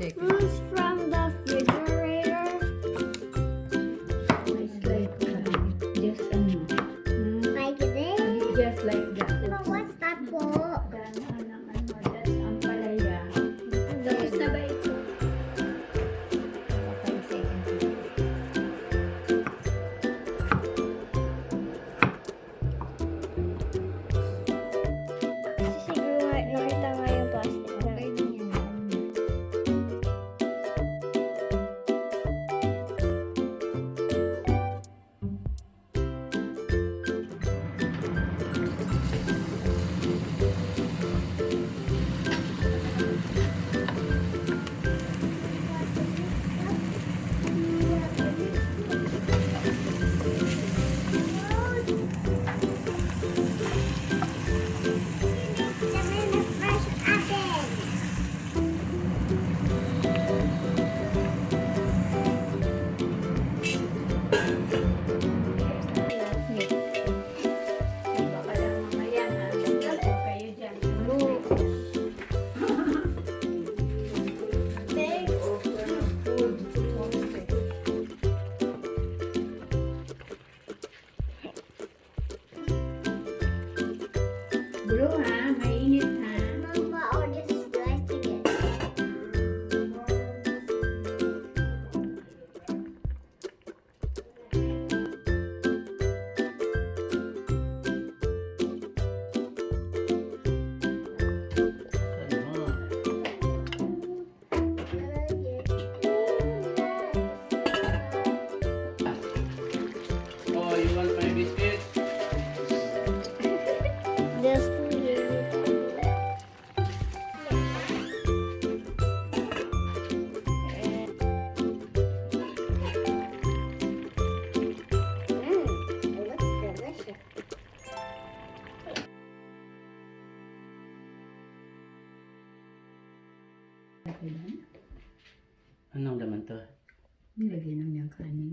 Fruits from the refrigerator. It's like just Like this. just like that. No, what's that po? That's ampalaya. Tapos na ba ito? 5 seconds. Siguro nakita nga yung plastic na. Okay din yan. Baka lang mamaya na. Naglalaro kayo dyan. Bro ha, mainit ha. Mama, or just slicing it. Oh, you want my biscuit? Just it looks delicious. Okay lang. Anong laman to? Nilagyan lang niyang kanin.